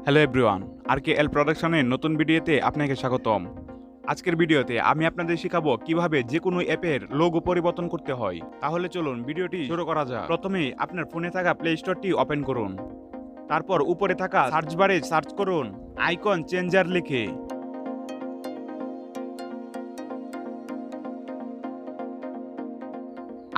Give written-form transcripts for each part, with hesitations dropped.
Hello everyone, RKL প্রোডাকশনের নতুন ভিডিওতে আপনাকে স্বাগতম। আজকের ভিডিওতে আমি আপনাদের শেখাবো কিভাবে যে কোনো অ্যাপের লোগো পরিবর্তন করতে হয়। তাহলে চলুন ভিডিওটি শুরু করা যাক। প্রথমেই আপনার ফোনে থাকা প্লে স্টোরটি ওপেন করুন। তারপর উপরে থাকা সার্চ বারে সার্চ করুন আইকন চেঞ্জার লিখে।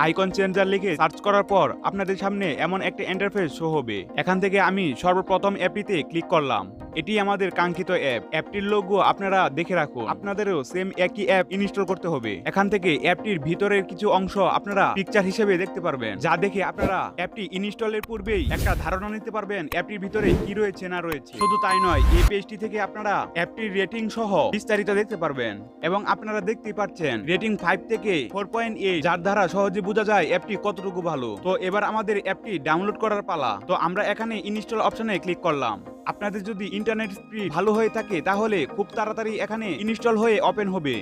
আইকন চেঞ্জার লিখে সার্চ করার পর আপনাদের সামনে এমন একটা ইন্টারফেস শো হবে। এখান থেকে আমি সর্বপ্রথম অ্যাপটিতে ক্লিক করলাম। এটি আমাদের কাঙ্ক্ষিত অ্যাপ। অ্যাপটির লোগো আপনারা দেখে রাখুন। আপনাদেরও সেম একই অ্যাপ ইনস্টল করতে হবে। এখান থেকে অ্যাপটির ভিতরের কিছু অংশ আপনারা পিকচার হিসেবে দেখতে পারবেন, যা দেখে আপনারা অ্যাপটি ইনস্টলের পূর্বেই একটা ধারণা নিতে পারবেন অ্যাপটির ভিতরে কি রয়েছে না রয়েছে। শুধু তাই নয়, এই পেজটি থেকে আপনারা অ্যাপটির রেটিং সহ বিস্তারিত দেখতে পারবেন। এবং আপনারা দেখতেই পাচ্ছেন রেটিং 5 থেকে 4.8, যার দ্বারা সহজে বোঝা যায় অ্যাপটি কতটুকু ভালো। তো এবার আমাদের অ্যাপটি ডাউনলোড করার পালা। তো আমরা এখানে ইনস্টল অপশনে ক্লিক করলাম। আপনাদের যদি ইন্টারনেট স্পিড ভালো হয়ে থাকে তাহলে খুব তাড়াতাড়ি এখানে ইনস্টল হয়ে ওপেন হবে।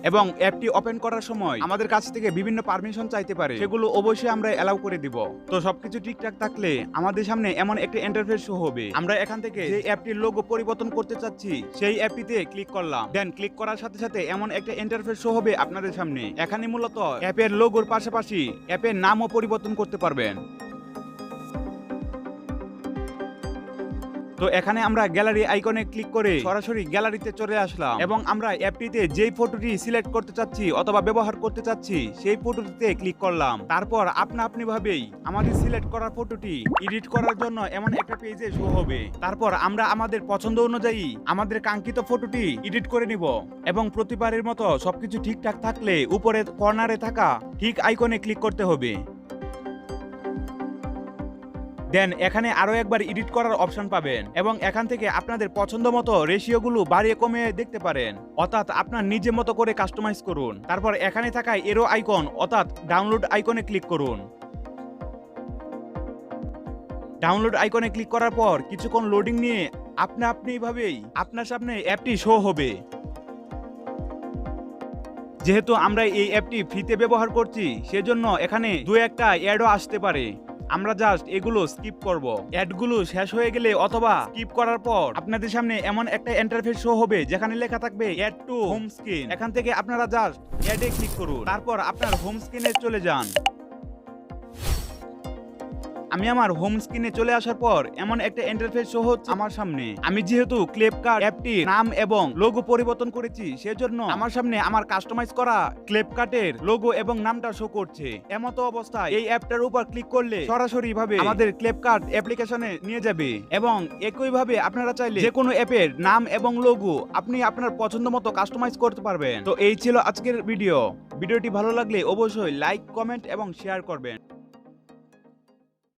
এবং অ্যাপটি ওপেন করার সময় আমাদের কাছ থেকে বিভিন্ন পারমিশন চাইতে পারে, সেগুলো অবশ্যই আমরা অ্যালাউ করে দিব। তো সবকিছু ঠিকঠাক থাকলে আমাদের সামনে এমন একটা ইন্টারফেস শো হবে। আমরা এখান থেকে যে অ্যাপটির লোগো পরিবর্তন করতে চাচ্ছি সেই অ্যাপটিতে ক্লিক করলাম। দেন ক্লিক করার সাথে সাথে এমন একটা ইন্টারফেস শো হবে আপনাদের সামনে। এখানে মূলত অ্যাপের লোগোর পাশাপাশি অ্যাপের নামও পরিবর্তন করতে পারবেন। তো এখানে আমরা গ্যালারি আইকনে ক্লিক করে সরাসরি গ্যালারিতে চলে আসলাম এবং আমরা অ্যাপটিতে যেই ফটোটি সিলেক্ট করতে চাচ্ছি অথবা ব্যবহার করতে চাচ্ছি সেই ফটোটিতে ক্লিক করলাম। তারপর আপনি ভাবেই আমাদের সিলেক্ট করা ফটোটি এডিট করার জন্য এমন একটা পেজে শো হবে। তারপর আমরা আমাদের পছন্দ অনুযায়ী আমাদের কাঙ্ক্ষিত ফটোটি এডিট করে নিব এবং প্রতিবারের মতো সবকিছু ঠিকঠাক থাকলে উপরে কর্নারে থাকা ঠিক আইকনে ক্লিক করতে হবে। দেন এখানে আরো একবার এডিট করার অপশন পাবেন এবং এখান থেকে আপনাদের পছন্দ মতো রেশিওগুলো বাড়িয়ে কমে দেখতে পারেন, অর্থাৎ আপনার নিজের মতো করে কাস্টমাইজ করুন। তারপর এখানে থাকা এরো আইকন অর্থাৎ ডাউনলোড আইকনে ক্লিক করুন। ডাউনলোড আইকনে ক্লিক করার পর কিছুক্ষণ লোডিং নিয়ে আপনিভাবেই আপনার সামনে অ্যাপটি শো হবে। যেহেতু আমরা এই অ্যাপটি ফ্রিতে ব্যবহার করছি সেজন্য এখানে দু একটা অ্যাডও আসতে পারে। আমরা জাস্ট এগুলো স্কিপ করব। অ্যাডগুলো শেষ হয়ে গেলে অথবা স্কিপ করার পর আপনাদের সামনে এমন একটা ইন্টারফেস শো হবে যেখানে লেখা থাকবে অ্যাড টু হোম স্ক্রিন। এখান থেকে আপনারা জাস্ট অ্যাডে ক্লিক করুন। তারপর আপনার হোম স্ক্রিনে চলে যান। আমি আমার হোম স্ক্রিনে চলে আসার পর এমন একটা ইন্টারফেস শো হচ্ছে আমার সামনে। আমি যেহেতু ক্লিপকার্ট অ্যাপটির নাম এবং লোগো পরিবর্তন করেছি সেজন্য আমার সামনে আমার কাস্টমাইজ করা ক্লিপকার্টের লোগো এবং নামটা শো করছে। এমতো অবস্থায় এই অ্যাপটার উপর ক্লিক করলে সরাসরি ভাবে আমাদের ক্লিপকার্ট অ্যাপ্লিকেশনে নিয়ে যাবে এবং একই ভাবে আপনারা চাইলে যে কোনো অ্যাপের নাম এবং লোগো আপনি আপনার পছন্দ মতো কাস্টমাইজ করতে পারবেন। তো এই ছিল আজকের ভিডিওটি ভালো লাগলে অবশ্যই লাইক, কমেন্ট এবং শেয়ার করবেন।